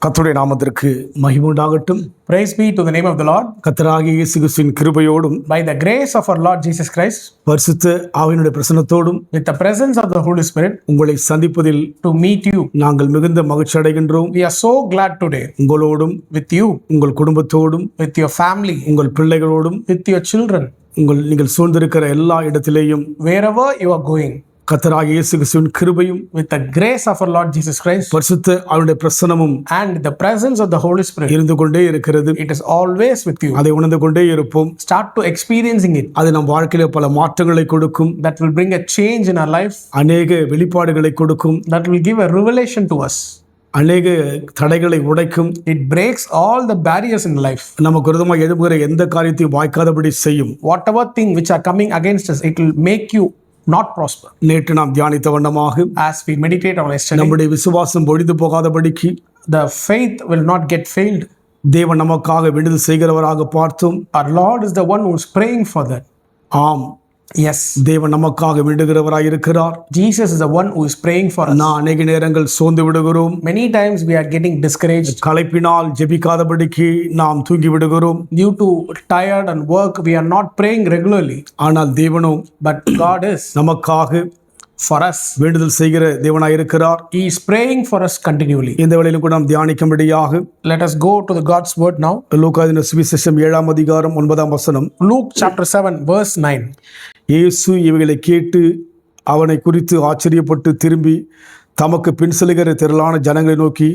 கர்த்தருடைய நாமத்திற்கு மகிமை உண்டாகட்டும். Praise be to the name of the Lord. கர்த்தராகிய இயேசு கிறிஸ்துவின் கிருபையோடும் By the grace of our Lord Jesus Christ, பரிசுத்த ஆவியினுடைய பிரசன்னத்தோடும் with the presence of the Holy Spirit, உங்களை சந்திப்பதில் to meet you. நாங்கள் மிகுந்த மகிழ்ச்சி அடைகின்றோம். We are so glad today உங்களோடும், with you, உங்கள் குடும்பத்தோடும், with your family, உங்கள் பிள்ளைகளோடும், with your children, நீங்கள் சூழ்ந்திருக்கிற எல்லா இடத்திலேயும் wherever you are going, கர்த்தராகிய இயேசு கிறிஸ்துவின் கிருபையும் with the grace of our Lord Jesus Christ பரிசுத்த ஆவியினுடைய பிரசன்னமும் and the presence of the Holy Spirit, இருந்து கொண்டே இருக்கிறது. it is always with you. அதை உணர்ந்து கொண்டே இருப்போம். Start to experiencing it. அது நம் வாழ்க்கையில பல மாற்றங்களை கொடுக்கும். That will bring a change in our life. அநேக வெளிப்பாடுகளை கொடுக்கும். That will give a revelation to us. அநேக தடைகளை உடைக்கும். It breaks all the barriers in life. நமக்கு விரோதமாக எழும்புகிற எந்த காரியத்தையும் வாய்க்காதபடி செய்யும். Whatever thing which are coming against us, it will make you not prosper. நேற்று நாம் தியானித்த வண்ணமாக As we meditate on yesterday, நம்முடைய விசுவாசம் பொழிந்து போகாதபடிக்கு the faith will not get failed. தேவன் நமக்காக விடுதல் செய்கிறவராக பார்த்தோம். Our Lord is the one who is praying for that. ஆம், Yes, தேவன் நமக்காக விடுகிறவராய் இருக்கிறார். Jesus is the one who is praying for us. நான் அநேக நேரங்கள் சோர்ந்து விடுகிறோம். Many times we are getting discouraged களைப்பினால் ஜெபிக்காதபடிக்கு நாம் தூங்கி விடுகிறோம். due to tired and work. We are not praying regularly, ஆனால் தேவனோ but God is நமக்காக for us. வேண்டுதல் செய்கிற தேவனாய் இருக்கிறார். He is praying for us continually. இந்த வேளையிலும் கூட நாம் தியானிக்கும்படியாக Let us go to the God's word now. லூக்கா எழுதின சுவிசேஷம் 7ஆம் அதிகாரம் 9ஆம் வசனம். Luke chapter 7 verse 9. இயேசு இவைகளை கேட்டு அவனை குறித்து ஆச்சரியப்பட்டு திரும்பி தமக்கு பின் செல்கிற திரளான ஜனங்களை நோக்கி,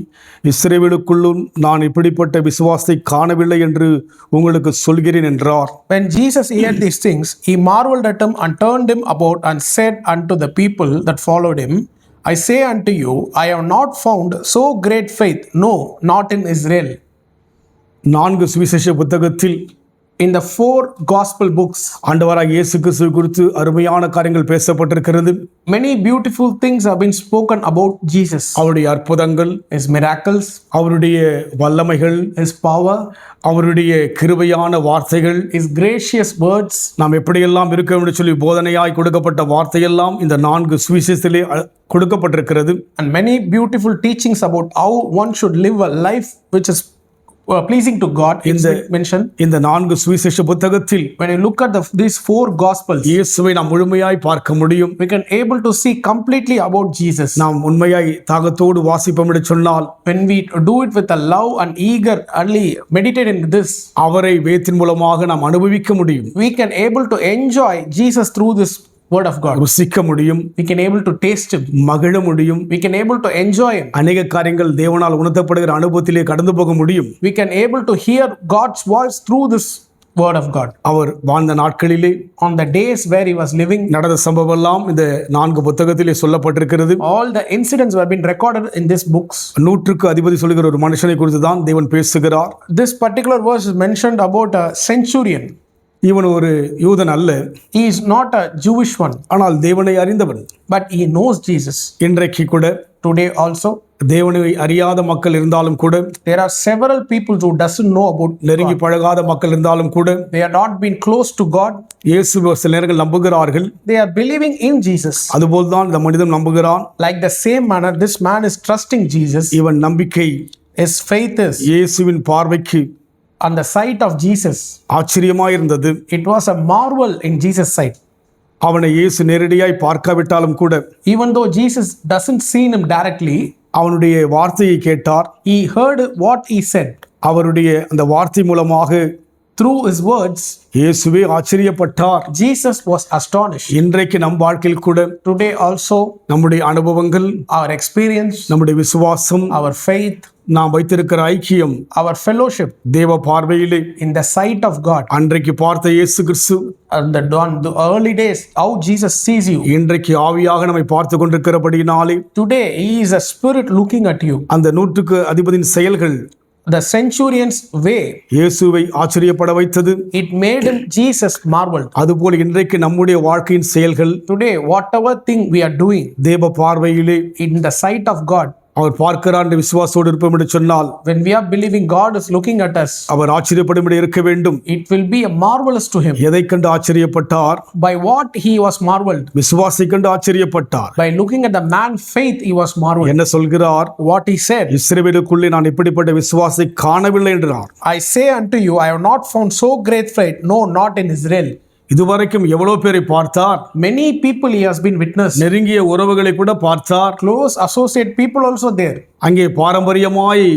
இஸ்ரவேலுக்குள்ளும் நான் இப்படிப்பட்ட விசுவாசத்தை காணவில்லை என்று உங்களுக்கு சொல்கிறேன் என்றார். When Jesus heard these things, he marveled at him and turned him about and said unto the people that followed him, I say unto you, I have not found so great faith, no, not in Israel. 4 சுவிசேஷ புத்தகத்தில் In the 4 gospel books, ஆண்டவராகிய இயேசு கிறிஸ்து குறித்து அருமையான காரியங்கள் பேசப்பட்டிருக்கிறது. many beautiful things have been spoken about Jesus. அவருடைய அற்புதங்கள், His miracles, அவருடைய வல்லமைகள், His power, அவருடைய கிருபையான வார்த்தைகள், His gracious words. நாம் எப்படியெல்லாம் இருக்க வேண்டும் என்று சொல்லி போதனையாய் கொடுக்கப்பட்ட வார்த்தையெல்லாம் இந்த 4 சுவிசேஷத்திலே கொடுக்கப்பட்டிருக்கிறது. And many beautiful teachings about how one should live a life which is pleasing to God is mentioned. இந்த 4 சுவிசேஷ புத்தகத்தில் When you look at these 4 gospels, இயேசுவை நாம் முழுமையாய் பார்க்க முடியும். we can able to see completely about Jesus. நாம் உண்மையாய் தாகத்தோடு வாசிப்போம் என்று சொன்னால், When we do it with a love and eagerly meditate in this, அவரை வேதத்தின் மூலமாக நாம் அனுபவிக்க முடியும். we can able to enjoy Jesus through this word of God. ருசிக்க முடியும். We can able to taste him. மகிழ முடியும். We can able to enjoy him. அநேக காரியங்கள் தேவனால் உணர்த்தப்படுகிற அனுபவத்திலே கடந்து போக முடியும். We can able to hear God's voice through this word of God. அவர் வாழ்ந்த நாட்களிலே On the days where he was living, நடந்த சம்பவம் எல்லாம் இந்த 4 புத்தகத்திலே சொல்லப்பட்டிருக்கிறது. all the incidents have been recorded in these books. 100க்கு அதிபதி சொல்கிற ஒரு மனுஷனை குறித்து தான் தேவன் பேசுகிறார். This particular verse is mentioned about a centurion. இவன் ஒரு யூதன் அல்ல, He is not a Jewish one, ஆனால் தேவனை அறிந்தவன். but he knows Jesus. இன்றைக்கு கூட Today also, தேவனை அறியாத மக்கள் இருந்தாலும் கூட, there are several people who doesn't know about நெருங்கி பழகாத மக்கள் இருந்தாலும் கூட, they are not been close to God. இயேசுவை சில நேரங்கள் நம்புகிறார்கள். They are believing in Jesus. அதுபோல் தான் இந்த மனிதன் நம்புகிறான். Like the same manner, this man is trusting Jesus. இவன் நம்பிக்கை His faith is இயேசுவின் பார்வைக்கு on the sight of Jesus. ஆச்சரியமாயிருந்தது. It was a marvel in Jesus' sight. அவனை இயேசு நேரடியாய் பார்க்காவிட்டாலும் கூட, Even though Jesus doesn't see him directly, அவனுடைய வார்த்தையை கேட்டார். he heard what he said. அவருடைய அந்த வார்த்தை மூலமாக Through his words, இயேசுவே ஆச்சரியப்பட்டார். Jesus was astonished. இன்றைக்கு நம் வாழ்க்கையில் கூட Today also, நம்முடைய அனுபவங்கள், our experience, நம்முடைய விசுவாசம், our faith, நாம் வைத்திருக்கிற ஐக்கியம் our fellowship தேவ பார்வையிலே in the sight of God. அன்றைக்கு பார்த்த இயேசு கிறிஸ்து And the early days, how Jesus sees you. இன்றைக்கு ஆவியாக நம்மை பார்த்து கொண்டிருக்கிறபடியினாலே Today, he is a spirit looking at you. அந்த 100க்கு அதிபதியின் செயல்கள் The centurion's way, இயேசுவை ஆச்சரியப்பட வைத்தது. it made him Jesus marveled. அதுபோல் இன்றைக்கு நம்முடைய வாழ்க்கையின் செயல்கள் Today, whatever thing we are doing தேவ பார்வையிலே in the sight of God, அவர் பார்க்கிறார் என்று விசுவாசத்தோடு இருப்போம் என்று சொன்னால் when we are believing God is looking at us, அவர் ஆச்சரியப்படும்படி இருக்க வேண்டும். it will be a marvelous to him. எதை கண்டு ஆச்சரியப்பட்டார்? By what he was marveled? விசுவாசை கண்டு ஆச்சரியப்பட்டார். By looking at the man's faith, he was marveled. என்ன சொல்கிறார்? What he said, இஸ்ரவேலுக்குள்ளே நான் இப்படிப்பட்ட விசுவாசை காணவில்லை என்றார். I say unto you, I have not found so great faith, no, not in Israel. இதுவரைக்கும் எவ்வளவு பேரை பார்த்தார்? Many people he has been witness. நெருங்கிய உறவுகளை கூட பார்த்தார். Close associate people also there. அங்கே பாரம்பரியமாய்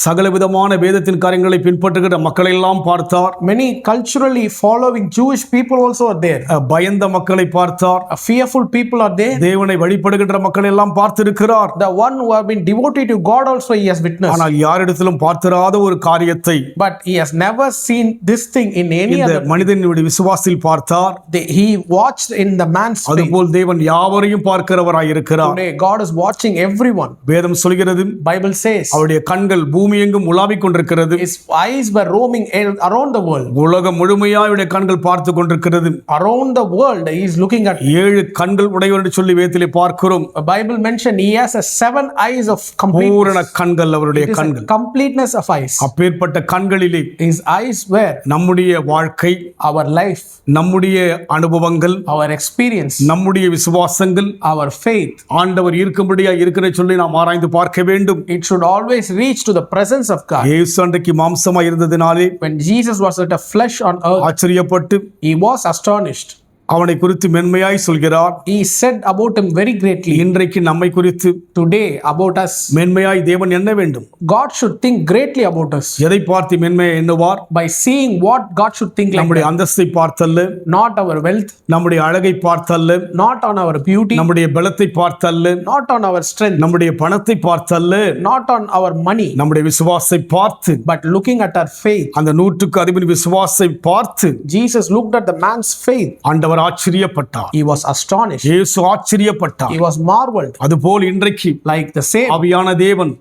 சகலவிதமான வேதத்தின் காரியங்களை பின்பற்றுகிற மக்களை எல்லாம் பார்த்தார். Many culturally following Jewish people also are there. பயந்த மக்களை பார்த்தார். Fearful people are there. தேவனை வழிபடுகின்ற மக்களை எல்லாம் பார்த்திருக்கிறார். The one who have been devoted to God also he has witnessed. ஆனால் யாரிடத்திலும் பார்த்திராத ஒரு காரியத்தை But he has never seen this thing in any இந்த other. மனிதனுடைய விசுவாசத்தில் பார்த்தார். He watched in the man's faith. அதுபோல் தேவன் யாவரையும் பார்க்கிறவராய் இருக்கிறார். Today God is watching everyone. வேதம் சொல்கிறது, Bible says அவருடைய கண்கள் பூமி எங்கும் உலாவிக் கொண்டிருக்கிறது. his eyes were roaming around the world. உலகம் முழுமையாய் அவருடைய கண்கள் பார்த்து கொண்டிருக்கிறது. Around the world he is looking at. 7 கண்கள் உடையவர் என்று சொல்லி வேதத்திலே பார்க்கிறோம். A Bible mentioned he has a 7 eyes of பூரண கண்கள் அவருடைய கண்கள். Completeness of eyes. அப்பேற்பட்ட கண்களிலே His eyes were நம்முடைய வாழ்க்கை, our life, நம்முடைய அனுபவங்கள், our experience, நம்முடைய விசுவாசங்கள் our faith. ஆண்டவர் இருக்கும்படியா இருக்கிற சொல்லி நாம் ஆராய்ந்து பார்க்க வேண்டும். It should always reach to the presence of God. இயேசு அன்றைக்கு மாம்சமாய் இருந்ததினாலே When Jesus was at a flesh on earth, ஆச்சரியப்பட்டு he was astonished. அவனை குறித்து மென்மையாய் சொல்கிறார். He said about him very greatly. இன்றைக்கு நம்மை குறித்து Today about us, மென்மையாய் தேவன் எண்ண வேண்டும். God should think greatly about us. எதை பார்த்து மென்மையை எண்ணுவார்? By seeing what God should think like நம்முடைய that. அந்தஸ்தை பார்த்தல்ல, Not our wealth, நம்முடைய அழகை பார்த்தல்ல, not on our beauty, நம்முடைய பலத்தை பார்த்தல்ல, not on our strength, நம்முடைய பணத்தை பார்த்தல்ல, not on our money, நம்முடைய விசுவாசத்தை பார்த்து, but looking at our faith. அந்த 100க்கு அதிபதி விசுவாசத்தை பார்த்து Jesus looked at the man's faith. ஆண்டவர் ஆச்சரியப்பட்டார். He was astonished. இயேசு ஆச்சரியப்பட்டார். He was marveled. அதுபோல் இன்றைக்கு Like the same, ஆவியான தேவன்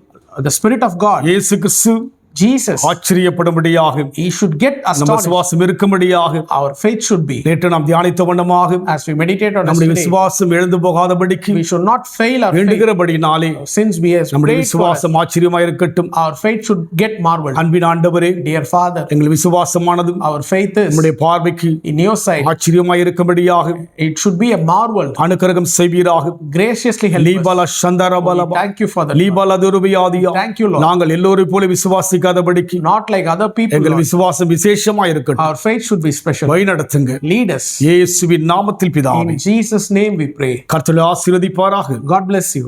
the Spirit of God, இயேசு கிறிஸ்து Jesus, ஆச்சரியப்படும்படியாக, he should get நம்ம astonished. விசுவாசம் இருக்கும்படியாக, Our faith should be. நேற்று நாம் தியானித்த வண்ணமாக As we meditate on நம்முடைய yesterday, விசுவாசம் எழுந்து போகாதபடிக்கு we should not fail our faith. வேண்டுகிறபடினாலே Since we have நம்முடைய prayed for us, விசுவாசம் ஆச்சரியமாய் இருக்கட்டும். our faith should get marveled. அன்பின் ஆண்டவரே, Dear Father, எங்கள் விசுவாசமானது our faith is நம்முடைய பார்வைக்கு in your sight. ஆச்சரியமாய் இருக்கும்படியாக It should be a marvel. அனுக்கிரகம் செய்வீராக. Graciously help us. லீபல சந்தரபலப Thank you for that. லீபல துருபியாதியா. Thank you, Lord. நாங்கள் எல்லோரையும் போல விசுவாசிக்காதபடிக்கு Not like other people, எங்கள் Lord. விசுவாசம் விசேஷமாய் இருக்கட்டும். Our faith should be special. வழி நடத்துங்க. Lead us. இயேசுவின் நாமத்தில் பிதாவே. In Jesus' name we pray. கர்த்தர் ஆசீர்வதிப்பாராக. God bless you.